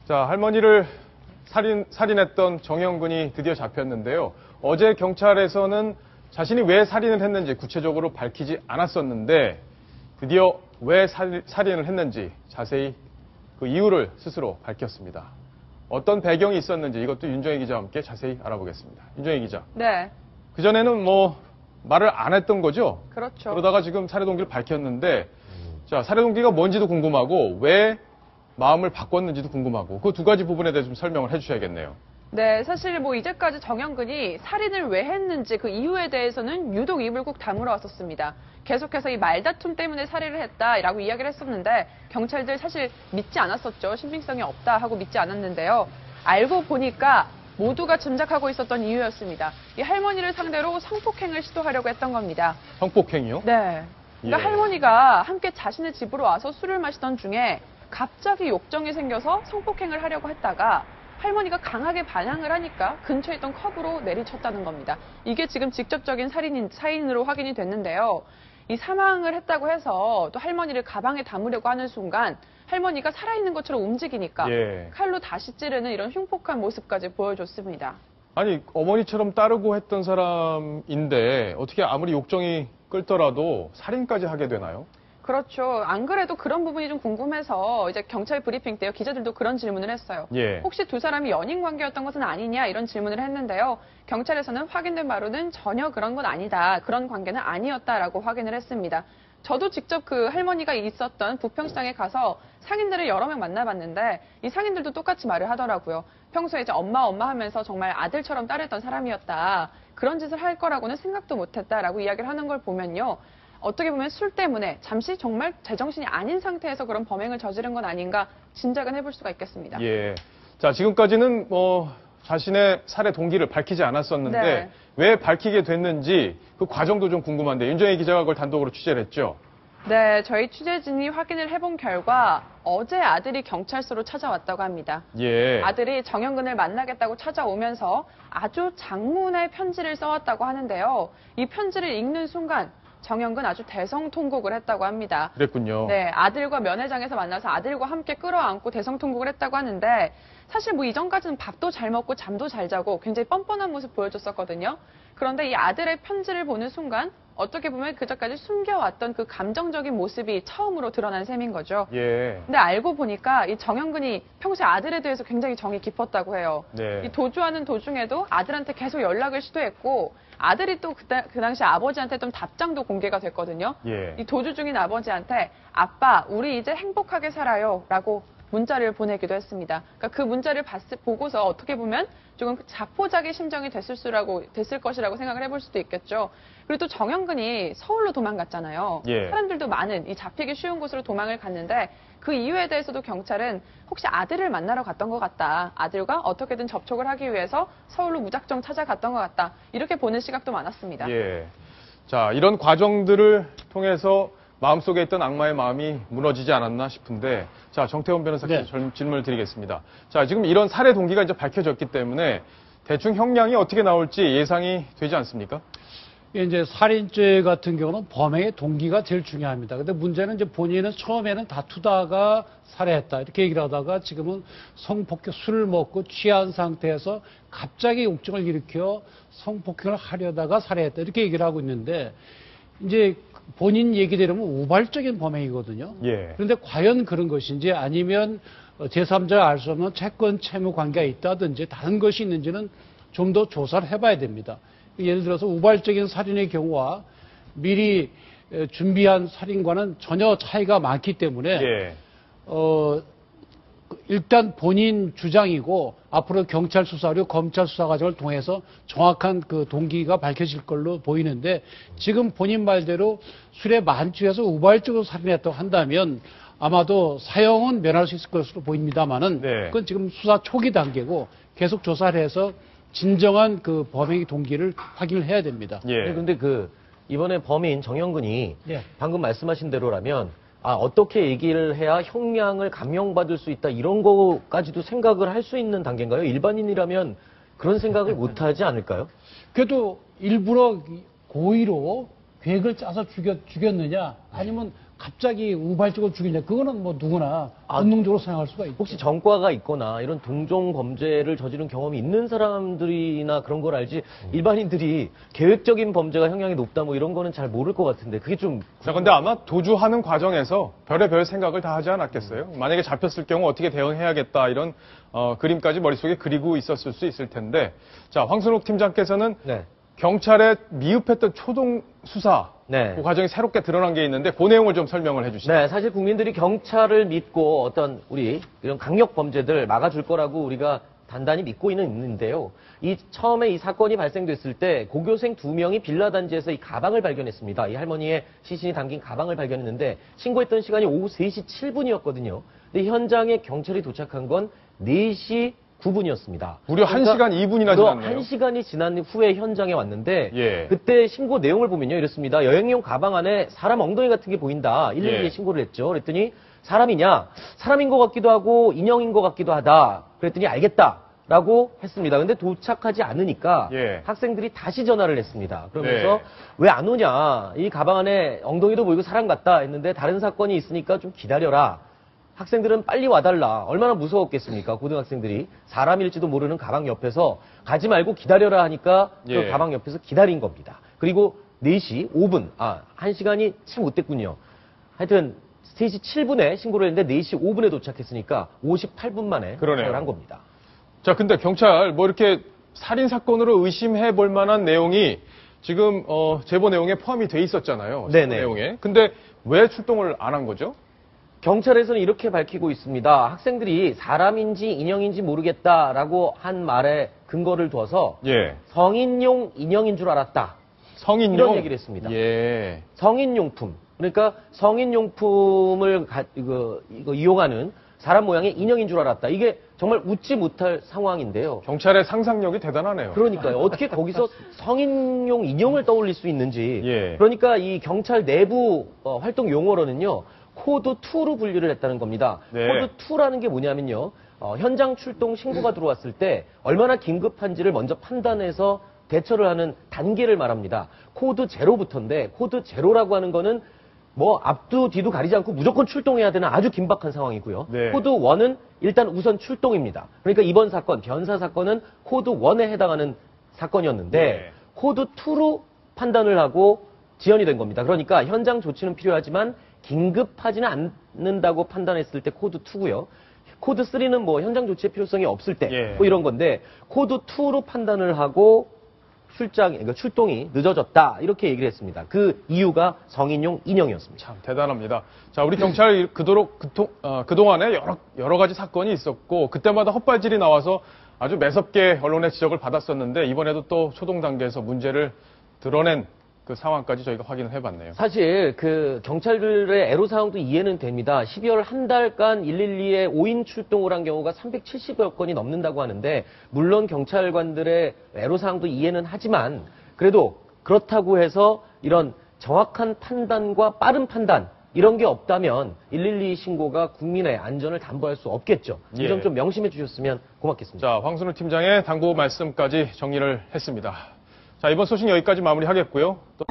자, 할머니를 살인했던 정영근이 드디어 잡혔는데요. 어제 경찰에서는 자신이 왜 살인을 했는지 구체적으로 밝히지 않았었는데 드디어 왜 살인을 했는지 자세히 그 이유를 스스로 밝혔습니다. 어떤 배경이 있었는지 이것도 윤정희 기자와 함께 자세히 알아보겠습니다. 윤정희 기자. 네. 그전에는 말을 안 했던 거죠? 그렇죠. 그러다가 지금 살해 동기를 밝혔는데 자, 살해 동기가 뭔지도 궁금하고 왜 마음을 바꿨는지도 궁금하고 그 두 가지 부분에 대해서 좀 설명을 해주셔야겠네요. 네, 사실 이제까지 정영근이 살인을 왜 했는지 그 이유에 대해서는 유독 입을 꾹 다물어 왔었습니다. 계속해서 이 말다툼 때문에 살해를 했다라고 이야기를 했었는데 경찰들 사실 믿지 않았었죠. 신빙성이 없다 하고 믿지 않았는데요. 알고 보니까 모두가 짐작하고 있었던 이유였습니다. 이 할머니를 상대로 성폭행을 시도하려고 했던 겁니다. 성폭행이요? 네. 그러니까 예. 할머니가 함께 자신의 집으로 와서 술을 마시던 중에 갑자기 욕정이 생겨서 성폭행을 하려고 했다가 할머니가 강하게 반항을 하니까 근처에 있던 컵으로 내리쳤다는 겁니다. 이게 지금 직접적인 사인으로 확인이 됐는데요. 이 사망을 했다고 해서 또 할머니를 가방에 담으려고 하는 순간 할머니가 살아있는 것처럼 움직이니까 예. 칼로 다시 찌르는 이런 흉폭한 모습까지 보여줬습니다. 아니, 어머니처럼 따르고 했던 사람인데 어떻게 아무리 욕정이 끌더라도 살인까지 하게 되나요? 그렇죠. 안 그래도 그런 부분이 좀 궁금해서 이제 경찰 브리핑 때요. 기자들도 그런 질문을 했어요. 예. 혹시 두 사람이 연인 관계였던 것은 아니냐 이런 질문을 했는데요. 경찰에서는 확인된 바로는 전혀 그런 건 아니다. 그런 관계는 아니었다라고 확인을 했습니다. 저도 직접 그 할머니가 있었던 부평시장에 가서 상인들을 여러 명 만나봤는데 이 상인들도 똑같이 말을 하더라고요. 평소에 이제 엄마 하면서 정말 아들처럼 따르던 사람이었다. 그런 짓을 할 거라고는 생각도 못했다라고 이야기를 하는 걸 보면요. 어떻게 보면 술 때문에 잠시 정말 제정신이 아닌 상태에서 그런 범행을 저지른 건 아닌가 짐작은 해볼 수가 있겠습니다. 예. 자, 지금까지는 자신의 살해 동기를 밝히지 않았었는데 네. 왜 밝히게 됐는지 그 과정도 좀 궁금한데 윤정희 기자가 그걸 단독으로 취재를 했죠. 네, 저희 취재진이 확인을 해본 결과 어제 아들이 경찰서로 찾아왔다고 합니다. 예. 아들이 정영근을 만나겠다고 찾아오면서 아주 장문의 편지를 써왔다고 하는데요. 이 편지를 읽는 순간 정영근 아주 대성통곡을 했다고 합니다. 그랬군요. 네, 아들과 면회장에서 만나서 아들과 함께 끌어안고 대성통곡을 했다고 하는데 사실 이전까지는 밥도 잘 먹고 잠도 잘 자고 굉장히 뻔뻔한 모습 보여줬었거든요. 그런데 이 아들의 편지를 보는 순간 어떻게 보면 그전까지 숨겨왔던 그 감정적인 모습이 처음으로 드러난 셈인 거죠. 예. 근데 알고 보니까 이 정영근이 평소에 아들에 대해서 굉장히 정이 깊었다고 해요. 네. 이 도주하는 도중에도 아들한테 계속 연락을 시도했고 아들이 또 그 당시 아버지한테 좀 답장도 공개가 됐거든요. 예. 이 도주 중인 아버지한테 아빠 우리 이제 행복하게 살아요 라고 문자를 보내기도 했습니다. 그러니까 그 문자를 보고서 어떻게 보면 조금 자포자기 심정이 됐을 것이라고 생각을 해볼 수도 있겠죠. 그리고 또 정영근이 서울로 도망갔잖아요. 예. 사람들도 많은 이 잡히기 쉬운 곳으로 도망을 갔는데 그 이유에 대해서도 경찰은 혹시 아들을 만나러 갔던 것 같다. 아들과 어떻게든 접촉을 하기 위해서 서울로 무작정 찾아갔던 것 같다. 이렇게 보는 시각도 많았습니다. 예. 자, 이런 과정들을 통해서 마음속에 있던 악마의 마음이 무너지지 않았나 싶은데, 자, 정태원 변호사께 질문을 드리겠습니다. 자, 지금 이런 살해 동기가 이제 밝혀졌기 때문에 대충 형량이 어떻게 나올지 예상이 되지 않습니까? 이제 살인죄 같은 경우는 범행의 동기가 제일 중요합니다. 근데 문제는 이제 본인은 처음에는 다투다가 살해했다 이렇게 얘기를 하다가 지금은 성폭행 술을 먹고 취한 상태에서 갑자기 욕정을 일으켜 성폭행을 하려다가 살해했다 이렇게 얘기를 하고 있는데 이제 본인 얘기대로면 우발적인 범행이거든요. 예. 그런데 과연 그런 것인지 아니면 제3자가 알 수 없는 채권 채무 관계가 있다든지 다른 것이 있는지는 좀 더 조사를 해봐야 됩니다. 예를 들어서 우발적인 살인의 경우와 미리 준비한 살인과는 전혀 차이가 많기 때문에 예. 일단 본인 주장이고 앞으로 경찰 수사 그리고 검찰 수사 과정을 통해서 정확한 그 동기가 밝혀질 걸로 보이는데 지금 본인 말대로 술에 만취해서 우발적으로 살인했다고 한다면 아마도 사형은 면할 수 있을 것으로 보입니다만은 네. 그건 지금 수사 초기 단계고 계속 조사를 해서 진정한 그 범행의 동기를 확인을 해야 됩니다. 예. 근데 이번에 범인 정영근이 예. 방금 말씀하신 대로라면 어떻게 얘기를 해야 형량을 감형받을 수 있다 이런 거까지도 생각을 할 수 있는 단계인가요? 일반인이라면 그런 생각을 못 하지 않을까요? 그래도 일부러 고의로 계획을 짜서 죽였느냐 아니면 갑자기 우발적으로 죽이냐. 그거는 뭐 누구나 본능적으로 생각할 수가 있죠. 혹시 전과가 있거나 이런 동종 범죄를 저지른 경험이 있는 사람들이나 그런 걸 알지 일반인들이 계획적인 범죄가 형량이 높다 뭐 이런 거는 잘 모를 것 같은데 그게 좀 자, 근데 아마 도주하는 과정에서 별의별 생각을 다 하지 않았겠어요? 만약에 잡혔을 경우 어떻게 대응해야겠다 이런 그림까지 머릿속에 그리고 있었을 수 있을 텐데, 자, 황순욱 팀장께서는 네. 경찰의 미흡했던 초동 수사 네. 그 과정이 새롭게 드러난 게 있는데 그 내용을 좀 설명을 해주시죠. 네, 사실 국민들이 경찰을 믿고 어떤 우리 이런 강력 범죄들 막아줄 거라고 우리가 단단히 믿고 있는데요. 처음에 이 사건이 발생됐을 때 고교생 2명이 빌라 단지에서 이 가방을 발견했습니다. 이 할머니의 시신이 담긴 가방을 발견했는데 신고했던 시간이 오후 3시 7분이었거든요. 근데 현장에 경찰이 도착한 건 4시 9분이었습니다. 무려 1시간 2분이나 지났네요. 1시간이 지난 후에 현장에 왔는데 예. 그때 신고 내용을 보면요. 이렇습니다. 여행용 가방 안에 사람 엉덩이 같은 게 보인다. 112에 예. 신고를 했죠. 그랬더니 사람이냐? 사람인 것 같기도 하고 인형인 것 같기도 하다. 그랬더니 알겠다라고 했습니다. 근데 도착하지 않으니까 예. 학생들이 다시 전화를 했습니다. 그러면서 네. 왜 안 오냐? 이 가방 안에 엉덩이도 보이고 사람 같다 했는데 다른 사건이 있으니까 좀 기다려라. 학생들은 빨리 와달라. 얼마나 무서웠겠습니까? 고등학생들이 사람일지도 모르는 가방 옆에서 가지 말고 기다려라 하니까 그 예. 가방 옆에서 기다린 겁니다. 그리고 4시 5분, 1시간이 참 못됐군요. 하여튼 3시 7분에 신고를 했는데 4시 5분에 도착했으니까 58분 만에 그러네요. 신고를 한 겁니다. 자, 근데 경찰 뭐 이렇게 살인 사건으로 의심해 볼 만한 내용이 지금 제보 내용에 포함이 돼 있었잖아요. 네네. 내용에. 근데 왜 출동을 안 한 거죠? 경찰에서는 이렇게 밝히고 있습니다. 학생들이 사람인지 인형인지 모르겠다라고 한 말에 근거를 둬서 예. 성인용 인형인 줄 알았다. 성인용 이런 얘기를 했습니다. 예. 성인용품. 그러니까 성인용품을 이거 이용하는 사람 모양의 인형인 줄 알았다. 이게 정말 웃지 못할 상황인데요. 경찰의 상상력이 대단하네요. 그러니까요. 어떻게 거기서 성인용 인형을 떠올릴 수 있는지. 예. 그러니까 이 경찰 내부 활동 용어로는요. 코드 2로 분류를 했다는 겁니다. 네. 코드 2라는 게 뭐냐면요. 현장 출동 신고가 들어왔을 때 얼마나 긴급한지를 먼저 판단해서 대처를 하는 단계를 말합니다. 코드 0부터인데 코드 0라고 하는 거는 뭐 앞도 뒤도 가리지 않고 무조건 출동해야 되는 아주 긴박한 상황이고요. 네. 코드 1은 일단 우선 출동입니다. 그러니까 이번 사건, 변사 사건은 코드 1에 해당하는 사건이었는데 네. 코드 2로 판단을 하고 지연이 된 겁니다. 그러니까 현장 조치는 필요하지만 긴급하지는 않는다고 판단했을 때 코드 2고요. 코드 3는 뭐 현장 조치의 필요성이 없을 때 예. 뭐 이런 건데 코드 2로 판단을 하고 그러니까 출동이 늦어졌다 이렇게 얘기를 했습니다. 그 이유가 성인용 인형이었습니다. 참 대단합니다. 자, 우리 경찰 그동안에 여러 가지 사건이 있었고 그때마다 헛발질이 나와서 아주 매섭게 언론의 지적을 받았었는데 이번에도 또 초동 단계에서 문제를 드러낸 그 상황까지 저희가 확인을 해봤네요. 사실 그 경찰들의 애로사항도 이해는 됩니다. 12월 한 달간 112에 5인 출동을 한 경우가 370여 건이 넘는다고 하는데 물론 경찰관들의 애로사항도 이해는 하지만 그래도 그렇다고 해서 이런 정확한 판단과 빠른 판단 이런 게 없다면 112 신고가 국민의 안전을 담보할 수 없겠죠. 이 점 예. 좀 명심해 주셨으면 고맙겠습니다. 자, 황순우 팀장의 당부 말씀까지 정리를 했습니다. 자, 이번 소식 여기까지 마무리하겠고요. 또...